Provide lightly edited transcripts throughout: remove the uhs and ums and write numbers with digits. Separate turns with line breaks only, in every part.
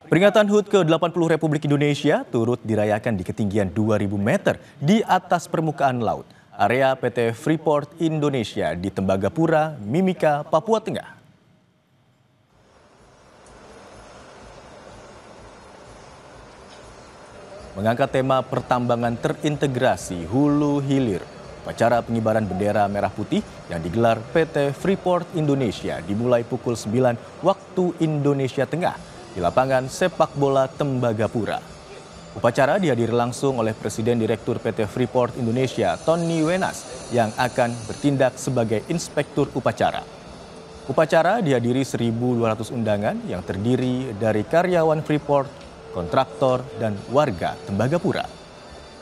Peringatan HUT ke-80 Republik Indonesia turut dirayakan di ketinggian 2.000 meter di atas permukaan laut, area PT Freeport Indonesia di Tembagapura, Mimika, Papua Tengah. Mengangkat tema pertambangan terintegrasi hulu hilir, upacara pengibaran bendera merah putih yang digelar PT Freeport Indonesia dimulai pukul 9 waktu Indonesia Tengah di lapangan sepak bola Tembagapura. Upacara dihadiri langsung oleh Presiden Direktur PT Freeport Indonesia, Tony Wenas, yang akan bertindak sebagai inspektur upacara. Upacara dihadiri 1.200 undangan yang terdiri dari karyawan Freeport, kontraktor, dan warga Tembagapura.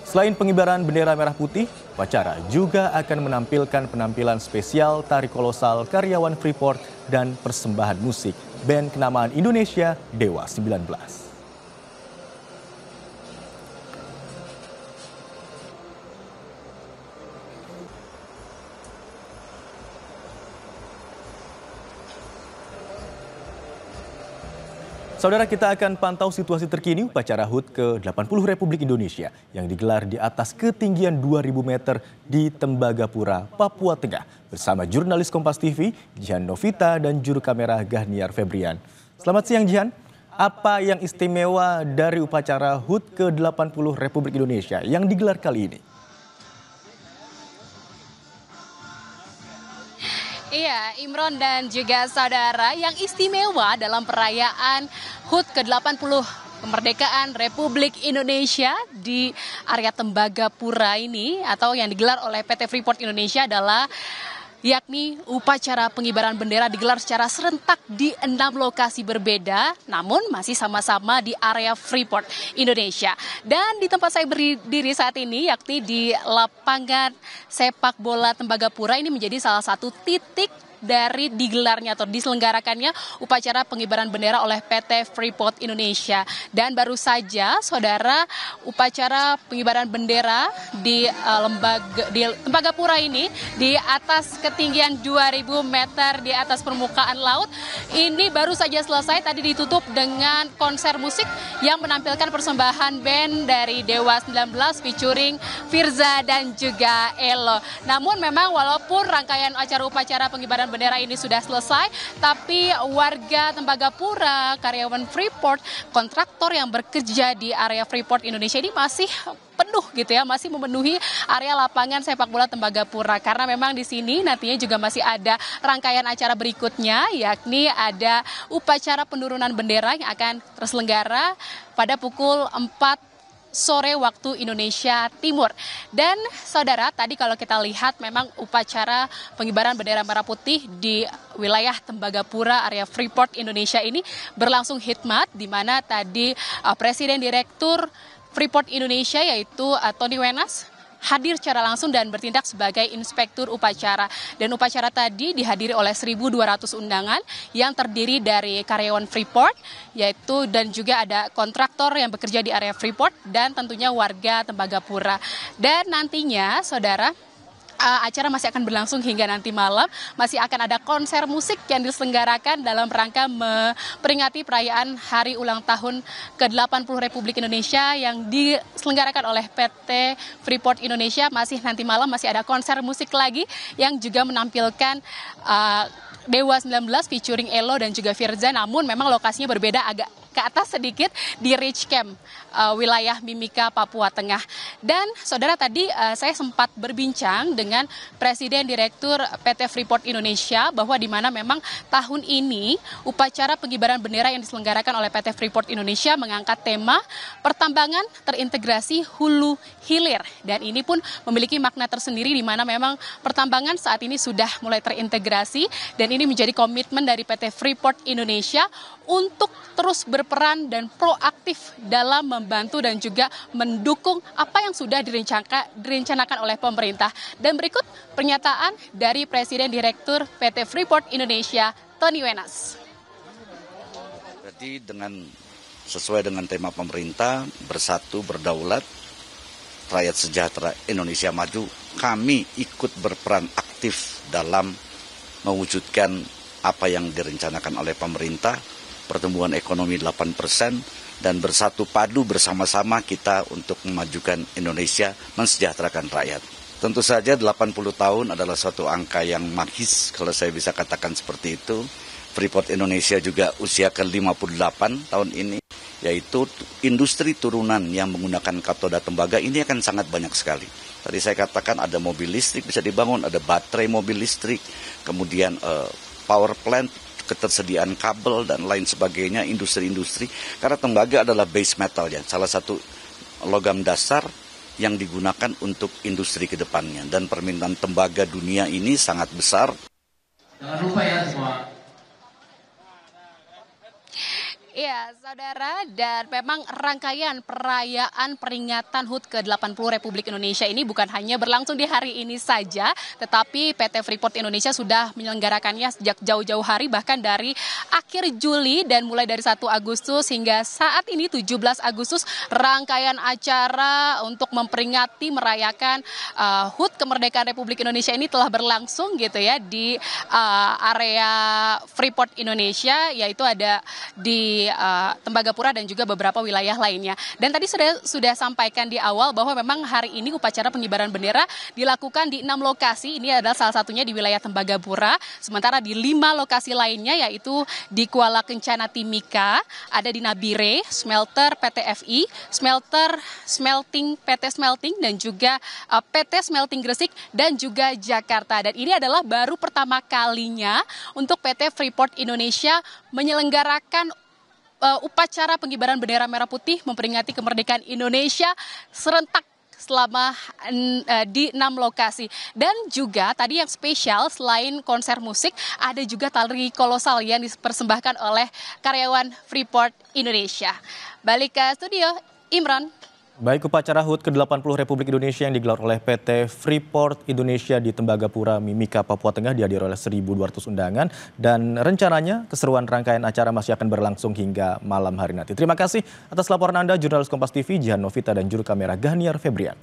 Selain pengibaran bendera merah putih, upacara juga akan menampilkan penampilan spesial tari kolosal karyawan Freeport dan persembahan musik band kenamaan Indonesia Dewa 19. Saudara, kita akan pantau situasi terkini upacara HUT ke-80 Republik Indonesia yang digelar di atas ketinggian 2.000 meter di Tembagapura, Papua Tengah bersama jurnalis Kompas TV, Jihan Novita dan juru kamera Gahniar Febrian. Selamat siang Jihan, apa yang istimewa dari upacara HUT ke-80 Republik Indonesia yang digelar kali ini?
Iya, Imron dan juga saudara, yang istimewa dalam perayaan HUT ke-80 kemerdekaan Republik Indonesia di area Tembagapura ini atau yang digelar oleh PT Freeport Indonesia adalah yakni upacara pengibaran bendera digelar secara serentak di 6 lokasi berbeda, namun masih sama-sama di area Freeport Indonesia. Dan di tempat saya berdiri saat ini, yakni di lapangan sepak bola Tembagapura, ini menjadi salah satu titik dari digelarnya atau diselenggarakannya upacara pengibaran bendera oleh PT Freeport Indonesia. Dan baru saja saudara, upacara pengibaran bendera di Tembagapura ini di atas ketinggian 2.000 meter di atas permukaan laut ini baru saja selesai, tadi ditutup dengan konser musik yang menampilkan persembahan band dari Dewa 19 featuring Firza dan juga Elo. Namun memang walaupun rangkaian acara upacara pengibaran bendera ini sudah selesai, tapi warga Tembagapura, karyawan Freeport, kontraktor yang bekerja di area Freeport Indonesia ini masih penuh gitu ya, masih memenuhi area lapangan sepak bola Tembagapura karena memang di sini nantinya juga masih ada rangkaian acara berikutnya, yakni ada upacara penurunan bendera yang akan terselenggara pada pukul 4 sore waktu Indonesia Timur. Dan saudara, tadi kalau kita lihat memang upacara pengibaran bendera merah putih di wilayah Tembagapura area Freeport Indonesia ini berlangsung hikmat, di mana tadi Presiden Direktur Freeport Indonesia yaitu Tony Wenas hadir secara langsung dan bertindak sebagai inspektur upacara. Dan upacara tadi dihadiri oleh 1.200 undangan yang terdiri dari karyawan Freeport, yaitu dan juga ada kontraktor yang bekerja di area Freeport dan tentunya warga Tembagapura. Dan nantinya saudara, acara masih akan berlangsung hingga nanti malam. Masih akan ada konser musik yang diselenggarakan dalam rangka memperingati perayaan Hari Ulang Tahun ke-80 Republik Indonesia yang diselenggarakan oleh PT Freeport Indonesia. Masih nanti malam masih ada konser musik lagi yang juga menampilkan Dewa 19 featuring Elo dan juga Firza, namun memang lokasinya berbeda agak ke atas sedikit di Rich Camp, wilayah Mimika, Papua Tengah. Dan saudara, tadi saya sempat berbincang dengan Presiden Direktur PT Freeport Indonesia bahwa di mana memang tahun ini upacara pengibaran bendera yang diselenggarakan oleh PT Freeport Indonesia mengangkat tema pertambangan terintegrasi hulu hilir. Dan ini pun memiliki makna tersendiri di mana memang pertambangan saat ini sudah mulai terintegrasi dan ini menjadi komitmen dari PT Freeport Indonesia untuk terus berperan dan proaktif dalam membantu dan juga mendukung apa yang sudah direncanakan oleh pemerintah. Dan berikut pernyataan dari Presiden Direktur PT Freeport Indonesia, Tony Wenas.
Jadi sesuai dengan tema pemerintah, bersatu berdaulat, rakyat sejahtera, Indonesia maju, kami ikut berperan aktif dalam mewujudkan apa yang direncanakan oleh pemerintah pertumbuhan ekonomi 8%, dan bersatu padu bersama-sama kita untuk memajukan Indonesia, mensejahterakan rakyat. Tentu saja 80 tahun adalah suatu angka yang magis, kalau saya bisa katakan seperti itu. Freeport Indonesia juga usia ke-58 tahun ini, yaitu industri turunan yang menggunakan katoda tembaga ini akan sangat banyak sekali. Tadi saya katakan ada mobil listrik bisa dibangun, ada baterai mobil listrik, kemudian power plant, ketersediaan kabel, dan lain sebagainya, industri-industri. Karena tembaga adalah base metal, ya, salah satu logam dasar yang digunakan untuk industri ke depannya. Dan permintaan tembaga dunia ini sangat besar.
Jangan lupa ya semua.
Iya, saudara, dan memang rangkaian perayaan peringatan HUT ke-80 Republik Indonesia ini bukan hanya berlangsung di hari ini saja, tetapi PT Freeport Indonesia sudah menyelenggarakannya sejak jauh-jauh hari, bahkan dari akhir Juli, dan mulai dari 1 Agustus hingga saat ini 17 Agustus, rangkaian acara untuk memperingati merayakan HUT kemerdekaan Republik Indonesia ini telah berlangsung gitu ya di area Freeport Indonesia, yaitu ada di Tembagapura dan juga beberapa wilayah lainnya. Dan tadi sudah sampaikan di awal bahwa memang hari ini upacara pengibaran bendera dilakukan di 6 lokasi. Ini adalah salah satunya di wilayah Tembagapura. Sementara di 5 lokasi lainnya, yaitu di Kuala Kencana Timika, ada di Nabire, Smelter PT FI, Smelter Smelting PT Smelting, dan juga PT Smelting Gresik dan juga Jakarta. Dan ini adalah baru pertama kalinya untuk PT Freeport Indonesia menyelenggarakan upacara pengibaran bendera merah putih memperingati kemerdekaan Indonesia serentak selama di 6 lokasi. Dan juga tadi yang spesial, selain konser musik, ada juga tari kolosal yang dipersembahkan oleh karyawan Freeport Indonesia. Balik ke studio, Imron.
Baik, upacara HUT ke-80 Republik Indonesia yang digelar oleh PT Freeport Indonesia di Tembagapura, Mimika, Papua Tengah dihadiri oleh 1.200 undangan, dan rencananya keseruan rangkaian acara masih akan berlangsung hingga malam hari nanti. Terima kasih atas laporan Anda, jurnalis Kompas TV Jihan Novita dan juru kamera Ghaniar Febrian.